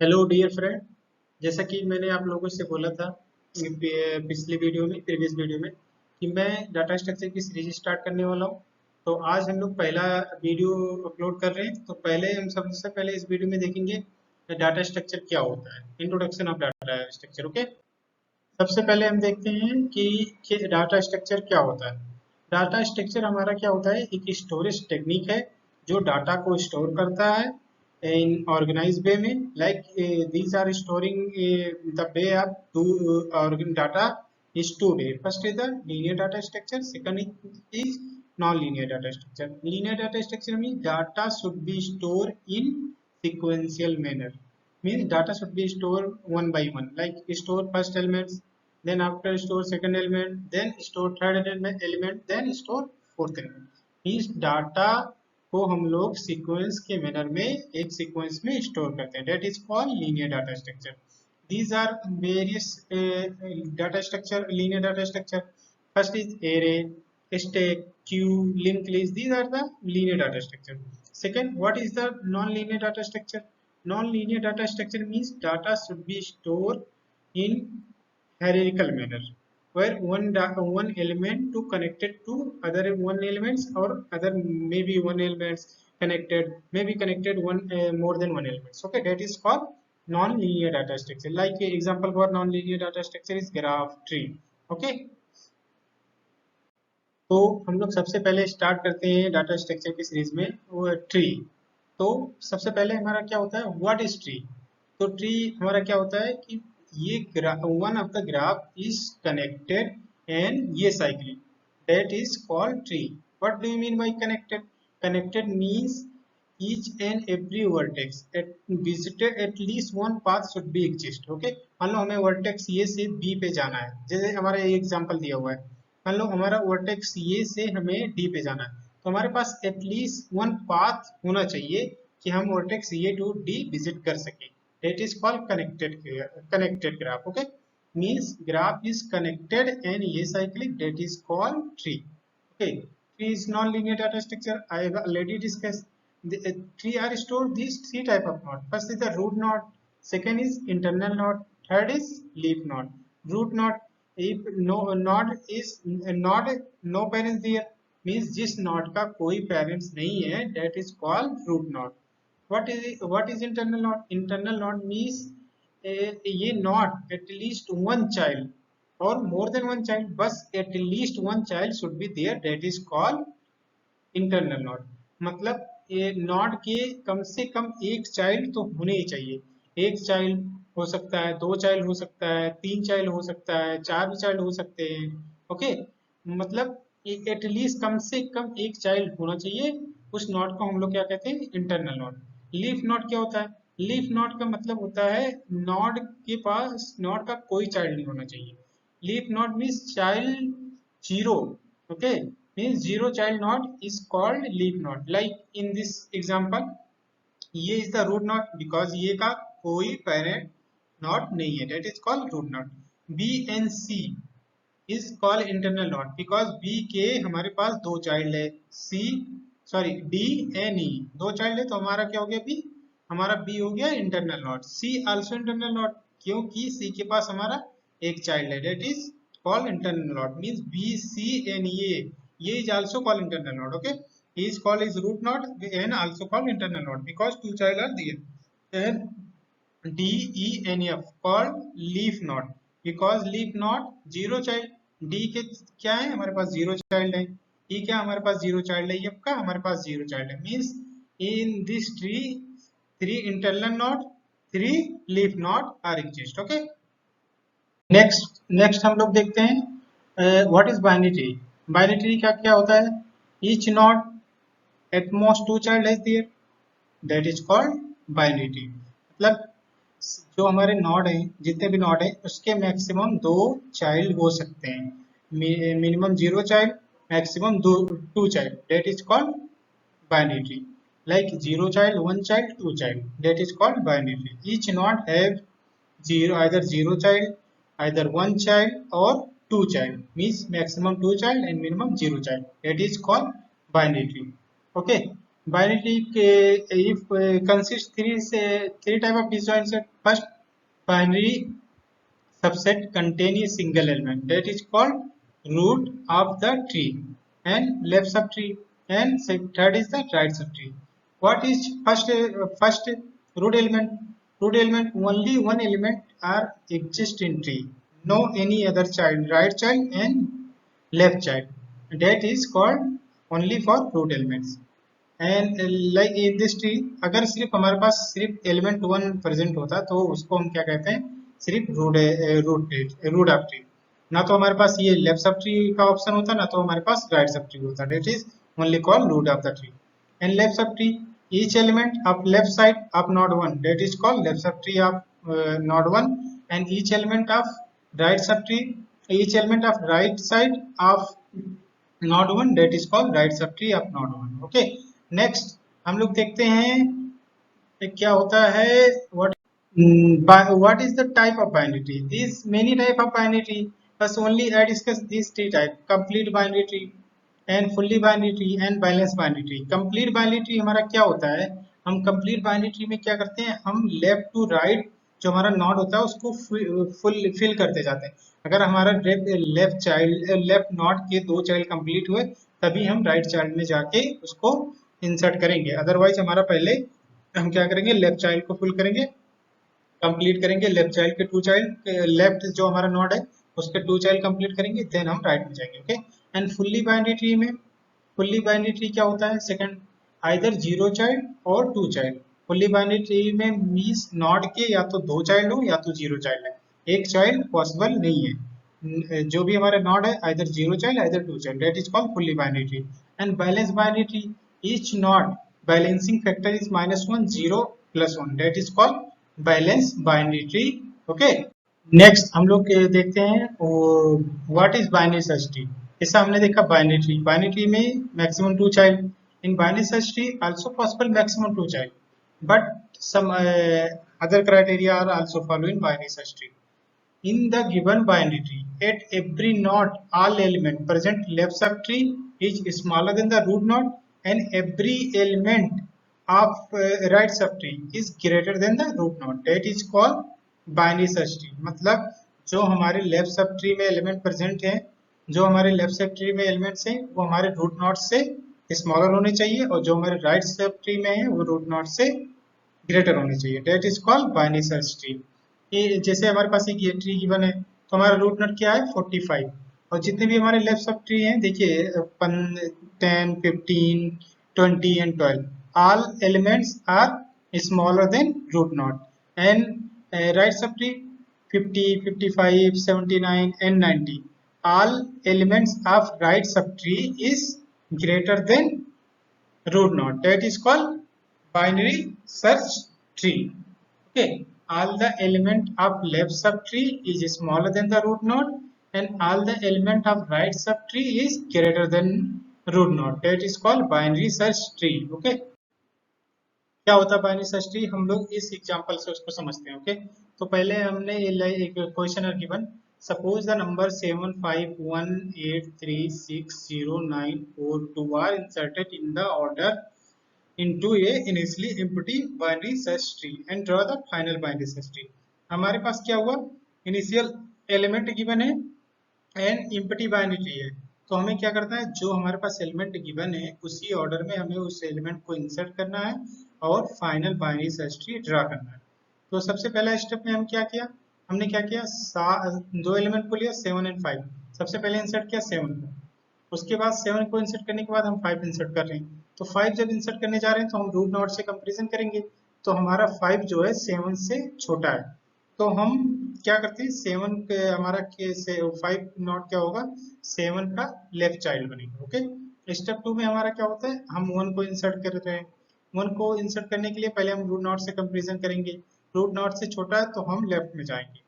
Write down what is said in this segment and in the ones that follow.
Hello dear friend. जैसा कि मैंने आप लोगों से बोला था पिछली वीडियो में प्रीवियस वीडियो में कि मैं डाटा स्ट्रक्चर की सीरीज स्टार्ट करने वाला हूं। तो आज हम लोग पहला वीडियो अपलोड कर रहे हैं। तो पहले हम सबसे पहले इस वीडियो में देखेंगे डाटा स्ट्रक्चर क्या होता है, introduction of data structure. Okay, सबसे पहले हम देखते हैं कि डाटा स्ट्रक्चर क्या होता है। डाटा स्ट्रक्चर हमारा क्या होता है, एक स्टोरेज टेक्निक है जो डाटा को स्टोर करता है इन ऑर्गेनाइज वे में। Like these are storing the way of to organ data is two way. First is the linear data structure, second is non-linear data structure. Linear data structure means data should be stored in sequential manner, means data should be stored one by one, like store first elements, then after store second element, then store third element, then store fourth element. means data को हम लोग sequence के manner में एक sequence में store करते हैं, that is called linear data structure. These are various data structure, linear data structure. First is array, stack, queue, linked list. These are the linear data structure. Second, what is the non-linear data structure? Non-linear data structure means data should be stored in hierarchical manner, where one element to connected to other one elements, or other maybe one elements connected, maybe connected one more than one elements. Okay, that is called non-linear data structure. Like example for non-linear data structure is graph tree. Okay, तो हम लोग सबसे पहले start करते हैं data structure की series में वो ट्री। तो सबसे पहले हमारा क्या होता है, व्हाट इज ट्री। तो ट्री हमारा क्या होता है कि ये one of the graph is connected and ये cyclic, that is called tree. What do you mean by connected? Connected means each and every vertex at visited at least one path should be exist. Okay, मान लो हमें vertex ए से B पे जाना है, जैसे हमारा ये एग्जांपल दिया हुआ है। मान लो हमारा वर्टेक्स ए से हमें डी पे जाना है, तो हमारे पास एटलीस्ट वन पाथ होना चाहिए कि हम vertex A to D visit कर सके। That is called connected graph. Okay, means graph is connected and acyclic, that is called tree. Okay, tree is non-linear data structure. I have already discussed. The tree are stored these three type of node. First is the root node, second is internal node, third is leaf node. Root node, if no node is node no parents there, means जिस node का कोई parents नहीं है, that is called root node. What is internal node? Internal node means ये node at least one child or more than one child, बस at least one child should be there, that is called internal not. मतलब ये not के कम से कम एक child तो होने ही चाहिए. एक चाइल्ड हो सकता है, दो चाइल्ड हो सकता है, तीन चाइल्ड हो सकता है, चार भी चाइल्ड हो सकते हैं. ओके, मतलब एटलीस्ट कम से कम एक चाइल्ड होना चाहिए. उस नॉट को हम लोग क्या कहते हैं, इंटरनल नॉट. लीफ नॉट क्या होता है? लीफ नॉट का मतलब होता है नॉट के पास नॉट का कोई चाइल्ड नहीं होना चाहिए. Leaf not means child zero. Okay, means zero child node is called leaf node. Like in this example, ये is the root node because ये का कोई parent node नहीं है, that is called root node. B and C is called internal node because B के हमारे पास दो child है, D and E दो child है, तो हमारा क्या हो गया, B. हमारा B हो गया internal node. C also internal node क्योंकि C के पास हमारा एक child है, that is called internal node. Means B, C and A is also called internal node. Okay, he is called as root node and also called internal node because two child are there. And D, E and F called leaf node because leaf node zero child. D के क्या है, हमारे पास zero child है. E क्या हमारे पास zero child है, F का हमारे पास जीरो चाइल्ड है. Means in this tree three internal node, three leaf node are exist. Okay, next हम लोग देखते हैं what is binary tree. Binary tree का क्या होता है, each node at most two child has there, that is called binary tree. मतलब जो हमारे नॉड हैं, जितने भी नॉड हैं, उसके मैक्सिमम दो चाइल्ड हो सकते हैं. मिनिमम जीरो चाइल्ड, मैक्सिमम दो two child, that is called binary tree. like zero child, one child, two child, that is called binary tree. Each node have either zero child, either one child or two child, means maximum two child and minimum zero child, that is called binary tree. Okay, Binary if consists three type of disjoint set. First, binary subset contain a single element that is called root of the tree and left subtree, and third is the right subtree. What is first root element? Root element, only one element are exist in tree, no any other child, right child and left child. That is called only for root elements. And like in this tree अगर सिर्फ हमारे पास सिर्फ element one present होता तो उसको हम क्या कहते हैं, सिर्फ रूट रूट ऑफ ट्री। ना तो हमारे पास ये लेफ्ट सब ट्री का ऑप्शन होता, ना तो हमारे पास राइट सब ट्री होता। That is only called root of the tree. And left sub tree, each element of left side of node 1 that is called left subtree of node 1, and each element of right subtree, each element of right side of node 1 that is called right subtree of node 1। okay, next हम लोग देखते हैं क्या होता है, what is the type of binary tree? These many type of binary tree, but only I discuss these three type: complete binary tree and fully binary tree and balanced binary tree। complete binary tree हमारा क्या होता है, हम complete binary tree में क्या करते हैं, हम लेफ्ट टू राइट जो हमारा नॉड होता है उसको फुल फिल करते जाते हैं। अगर हमारा लेफ्ट नॉड के दो चाइल्ड कंप्लीट हुए तभी हम राइट चाइल्ड में जाके उसको इंसर्ट करेंगे, अदरवाइज हमारा पहले हम क्या करेंगे, लेफ्ट चाइल्ड को फुल करेंगे, कंप्लीट करेंगे, लेफ्ट चाइल्ड के टू चाइल्ड, लेफ्ट जो हमारा नोड है उसके टू चाइल्ड कंप्लीट करेंगे, देन हम राइट में जाएंगे। Okay, and fully binary tree में, फुल्ली बाइनरी ट्री क्या होता है, सेकंड आइदर जीरो चाइल्ड और two child. Fully binary tree में मींस नॉड के या तो दो चाइल्ड हो या तो जीरो चाइल्ड है, एक चाइल्ड पॉसिबल नहीं है। जो भी हमारे नॉड है either zero child either two child, that is called fully binary tree. And balance binary tree, each node balancing factor is -1 0 +1, that is called balance binary tree. Okay, next हम लोग देखते हैं what is binary search tree. जैसा हमने देखा binary tree, binary tree में maximum two child, in binary search tree also possible maximum two child, but some other criteria are also follow in binary search tree. In the given binary tree, at every node, all element present left subtree is smaller than the root node, and every element of right subtree is greater than the root node. That is called binary search tree। मतलब जो हमारे left sub tree में element present हैं, जो हमारे left sub tree में elements हैं वो हमारे रूट नोड से स्मॉलर होने चाहिए, और जो हमारे राइट सब ट्री में है वो रूट नोड से ग्रेटर होनी चाहिए। That is called binary search tree. ये जैसे हमारे पास एक ये ट्री गिवन है तो हमारा रूट नोड क्या है 45, और जितने भी हमारे लेफ्ट सब ट्री हैं देखिए 10 15 20 and 12, all elements are smaller than root node. And right sub tree 50 55 79 and 90, all elements of right subtree is greater than root node, that is called binary search tree। Okay, all the element of left subtree is smaller than the root node, and all the element of right subtree is greater than root node, that is called binary search tree। Okay, क्या होता है binary search tree, हम लोग इस example से उसको समझते हैं। ओके, तो पहले हमने एक question are given, suppose the number 751836094 are inserted in the order into a initially empty binary search tree and draw the final binary search tree। हमारे पास क्या हुआ, इनिशियल एलिमेंट गिवन है एंड एम्प्टी बाइनरी ट्री है, तो हमें क्या करना है, जो हमारे पास एलिमेंट गिवन है उसी ऑर्डर में हमें उस एलिमेंट को इंसर्ट करना है और final binary search tree draw करना है। तो सबसे पहला स्टेप में हम क्या किया, हमने क्या किया, दो एलिमेंट को लिया 7 एंड 5, सबसे पहले इंसर्ट किया 7 को, उसके बाद 7 को इंसर्ट करने के बाद हम 5 इंसर्ट कर रहे हैं। तो 5 जब इंसर्ट करने जा रहे हैं तो हम रूट नोड से कंपैरिजन करेंगे, तो हमारा 5 जो है 7 से छोटा है, तो हम क्या करते हैं 7 के हमारा के से 5 नोड क्या होगा, 7 का लेफ्ट चाइल्ड बनेगा। ओके, स्टेप 2 में हमारा क्या होता है, हम 1 को इंसर्ट कर रहे हैं, 1 को इंसर्ट करने के लिए पहले हम रूट नोड से कंपैरिजन करेंगे, रूट नोड से छोटा है तो हम लेफ्ट में जाएंगे,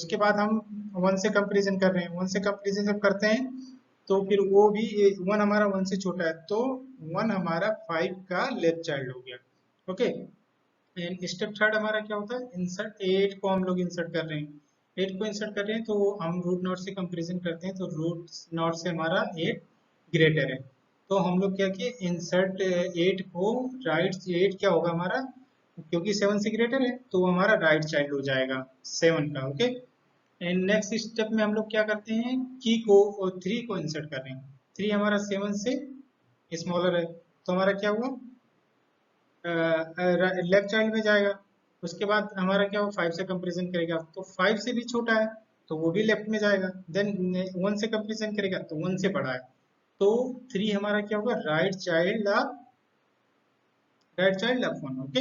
उसके बाद हम 1 से कंपैरिजन कर रहे हैं, 1 से कंपैरिजन जब करते हैं तो फिर वो भी 1 हमारा 1 से छोटा है, तो 1 हमारा 5 का लेफ्ट चाइल्ड हो गया। ओके, एंड स्टेप थर्ड हमारा क्या होता है, इंसर्ट 8 को हम लोग इंसर्ट कर रहे हैं, 8 को इंसर्ट कर रहे हैं तो हम रूट नोड से कंपैरिजन करते हैं, तो रूट नोड से हमारा 8 ग्रेटर है, तो हम लोग क्या किए, इंसर्ट 8 को राइट 8 क्या होगा हमारा, क्योंकि 7 से ग्रेटर है तो वो हमारा राइट चाइल्ड हो जाएगा 7 का। ओके, एंड नेक्स्ट स्टेप में हम लोग क्या करते हैं, की को और 3 को इंसर्ट कर रहे हैं। 3 हमारा 7 से स्मॉलर है तो हमारा क्या हुआ, लेफ्ट चाइल्ड में जाएगा। उसके बाद हमारा क्या हो, 5 से कंपेरिजन करेगा तो 5 से भी छोटा है तो वो भी लेफ्ट में जाएगा। देन 1 से कंपेरिजन करेगा तो 1 से बड़ा है, तो 3 हमारा क्या होगा, right child of 1। Okay,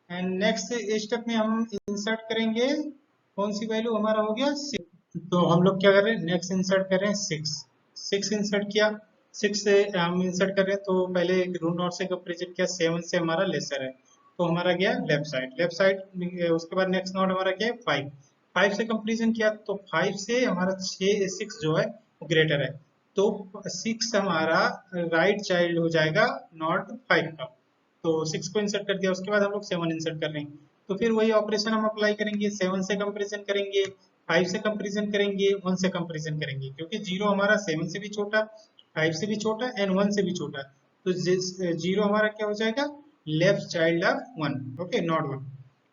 and next step में हम इंसर्ट करेंगे कौन सी वैल्यू, हमारा हो गया 6। तो हम लोग क्या कर रहे हैं, नेक्स्ट इंसर्ट कर रहे हैं 6। 6 इंसर्ट किया, 6 से हम इंसर्ट कर रहे हैं तो पहले रूट नॉट से कंपेरिजन किया, 7 से हमारा लेसर है तो हमारा गया लेफ्ट साइड। उसके बाद नेक्स्ट नॉट हमारा क्या है 5। 5 से कंपेरिजन किया तो 5 से हमारा 6 जो है वो ग्रेटर है तो 6 हमारा राइट चाइल्ड हो जाएगा नॉट 5 का। तो 6 को इंसर्ट कर दिया, उसके बाद हम लोग 7 इंसर्ट कर रहे हैं तो फिर वही ऑपरेशन हम अप्लाई करेंगे, 7 से कंपेरिजन करेंगे, 5 से कंपेरिजन करेंगे, 1 से कंपेरिजन करेंगे, क्योंकि 0 हमारा 7 से भी छोटा, 5 से भी छोटा एंड 1 से भी छोटा, तो 0 हमारा क्या हो जाएगा, left child of 1। Okay, not 1।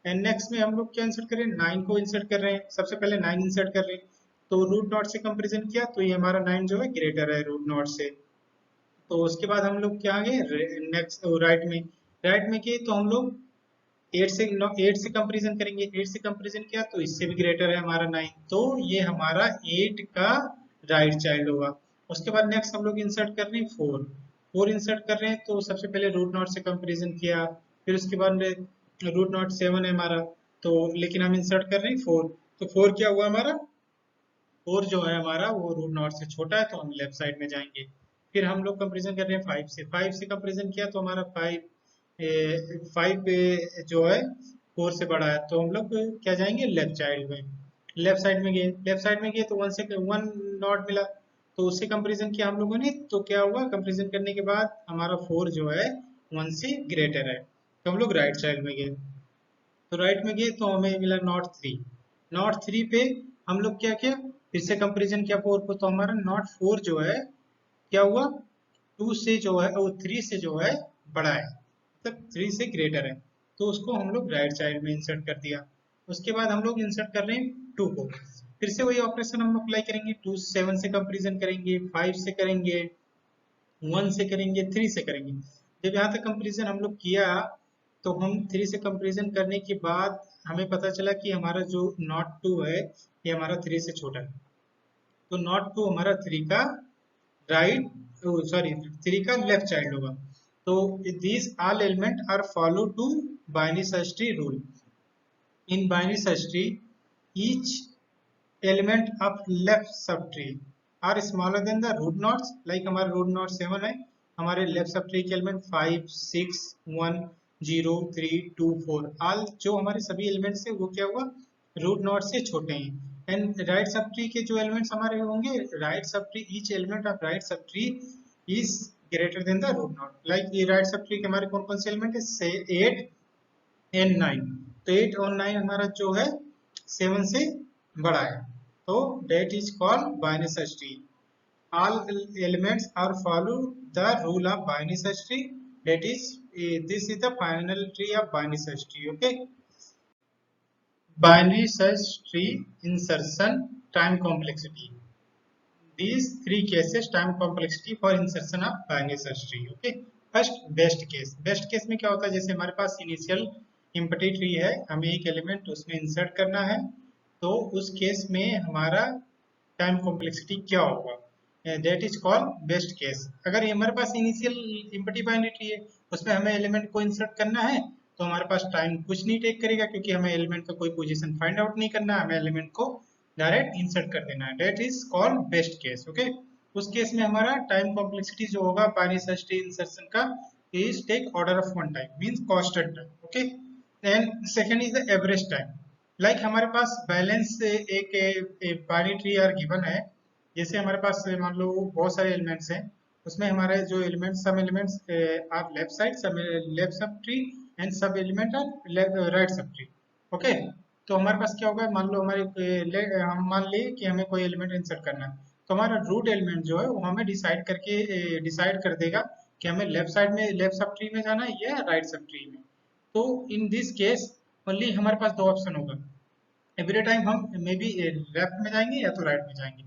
And next में हम लोग क्या इंसर्ट कर रहे हैं, 9 को इंसर्ट कर रहे हैं। सबसे पहले 9 इंसर्ट कर रहे हैं तो रूट नॉट से कंपेरिजन किया तो ये हमारा 9 जो है ग्रेटर है रूट नॉट से। तो उसके बाद हम लोग क्या आ गए नेक्स्ट राइट में किए तो हम लोग 8 से कंपेरिजन करेंगे, 8 से कंपेरिजन किया तो इससे भी ग्रेटर है हमारा 9, तो ये हमारा 8 का राइट चाइल्ड होगा। उसके बाद नेक्स्ट हम लोग इंसर्ट कर रहे हैं 4 इंसर्ट कर रहे हैं तो सबसे पहले रूट नॉट से कंपेरिजन किया, फिर उसके बाद रूट नॉट 7 है हमारा तो, लेकिन हम इंसर्ट कर रहे हैं 4, तो 4 क्या हुआ हमारा, 4 जो है हमारा वो रूट नॉट से छोटा है तो हम लेफ्ट साइड में जाएंगे। फिर हम लोग कंपेरिजन कर रहे हैं 5 से कंपेरिजन किया तो हमारा 5 जो है 4 से बड़ा है तो हम लोग क्या जाएंगे, लेफ्ट चाइल्ड में, लेफ्ट साइड में गए तो 1 नॉट मिला तो उससे कंपेरिजन किया हम लोगों ने, तो क्या हुआ, कंपेरिजन करने के बाद हमारा 4 जो है 1 से ग्रेटर है तो हम लोग राइट चाइल्ड में गए। तो राइट में गए तो हमें मिला नॉट 3 पे हम लोग क्या किया, फिर से कंपेरिजन किया 4 को तो हमारा नॉट 4 जो है क्या हुआ, 2 से जो है वो 3 से जो है बड़ा है, मतलब 3 से ग्रेटर है तो उसको हम लोग राइट साइड में इंसर्ट कर दिया। उसके बाद हम लोग इंसर्ट कर रहे हैं 2 को, फिर से वही ऑपरेशन हम अप्लाई करेंगे, 2 7 से कंपेरिजन करेंगे, 5 से करेंगे, 1 से करेंगे, 3 से करेंगे। जब यहाँ तक कंपेरिजन हम लोग किया तो हम 3 से कंपेरिजन करने के बाद हमें पता चला कि हमारा जो नॉट 2 है ये हमारा 3 से छोटा है, तो नॉट 2 हमारा 3 का राइट, सॉरी 3 का लेफ्ट चाइल्ड होगा। तो these all element are follow to binary search tree rule. In binary search tree, each element of left subtree are smaller than the root nodes. Like हमारा root node 7 है, हमारे left subtree के element 5 6 1 0 3 2 4 all जो हमारे सभी elements है वो क्या हुआ, root node से छोटे हैं। एंड राइट सब ट्री के जो एलिमेंट्स हमारे होंगे, right sub tree each element of right sub tree is greater than the root node. Like ये राइट सब ट्री के हमारे कौन कौन से एलिमेंट है, से 8 एंड 9, तो 8 और 9 हमारा जो है 7 से बड़ा है तो that is called binary search tree. All elements are follow the rule of binary search tree, that is this is the final tree of binary search tree. Okay, binary search tree insertion time complexity, these three cases time complexity for insertion of binary search tree. Okay, first best case में क्या होता है, जैसे हमारे पास initial empty tree है, हमें एक element उसमें इंसर्ट करना है तो उस केस में हमारा टाइम कॉम्प्लेक्सिटी क्या होगा, that is called best case. अगर ये हमारे पास इनिशियल एम्प्टी बाइनरी ट्री है उसमें हमें एलिमेंट को इंसर्ट करना है तो हमारे पास टाइम कुछ नहीं टेक करेगा क्योंकि हमें एलिमेंट का कोई पोजीशन फाइंड आउट नहीं करना है, हमें एलिमेंट को डायरेक्ट इंसर्ट कर देना है, that is called best case. Okay, उस केस में हमारा टाइम कॉम्प्लेक्सिटी जो होगा बाइनरी सर्च ट्री इंसर्शन का is take order of one time, means constant time. Okay, and second is the average time. Like हमारे पास बैलेंस एक binary tree are given है, जैसे हमारे पास मान लो बहुत सारे एलिमेंट्स हैं, उसमें हमारे जो elements some elements are left side, सब लेफ्ट सब ट्री एंड सब element are right sub tree. Okay, तो हमारे पास क्या होगा, मान लो हम मान लिए कि हमें कोई एलिमेंट इंसर्ट करना है तो हमारा रूट एलिमेंट जो है वो हमें डिसाइड कर देगा कि हमें लेफ्ट सब ट्री में जाना है या राइट सब ट्री में। तो इन दिस केस ओनली हमारे पास दो ऑप्शन होगा, एवरी टाइम हम मे बी लेफ्ट में जाएंगे या तो राइट में जाएंगे।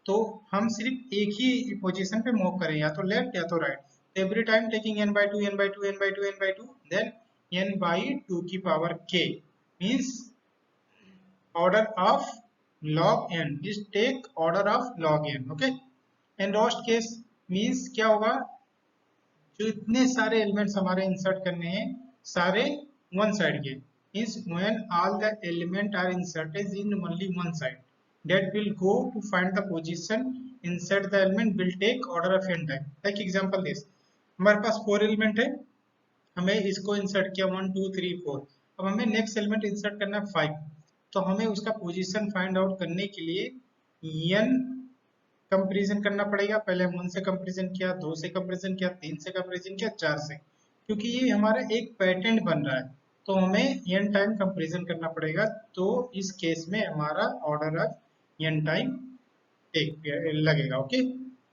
तो हम सिर्फ एक ही पोजीशन पे मूव करें, या तो लेफ्ट या तो right. Every time taking n by 2 n by 2 n by 2 n by 2 then n by 2 की power k means order of log n is take order of log n, okay। and rost case means क्या होगा, जो इतने सारे elements हमारे insert करने हैं सारे वन साइड के, means when all the element are inserted in only one side that will go to find the position insert the element will take order of n time। like example this, हमारे पास 4 element है, हमें इसको insert किया 1 2 3 4, अब हमें next element insert करना है 5, तो हमें उसका पोजीशन फाइंड आउट करने के लिए n कंपैरिजन करना पड़ेगा। पहले हम 1 से कंपैरिजन किया, 2 से कंपैरिजन किया, 3 से कंपैरिजन किया, 4 से, क्योंकि ये हमारा एक पैटर्न बन रहा है तो हमें n टाइम कंपैरिजन करना पड़ेगा। तो इस केस में हमारा ऑर्डर ऑफ n टाइम लगेगा, ओके।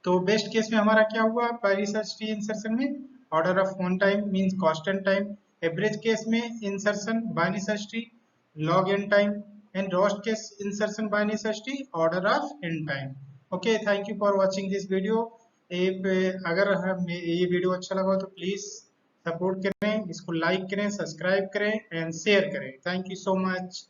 तो बेस्ट केस में हमारा क्या हुआ बाय सर्च ट्री इंसर्शन में, order of 1 time means constant time. Average case में insertion by search tree log n time, and worst case insertion by search tree order of n time. Okay, thank you for watching this video. अगर ये video अच्छा लगा हो तो please support करें, इसको like करें, सब्सक्राइब करें एंड शेयर करें। Thank you so much.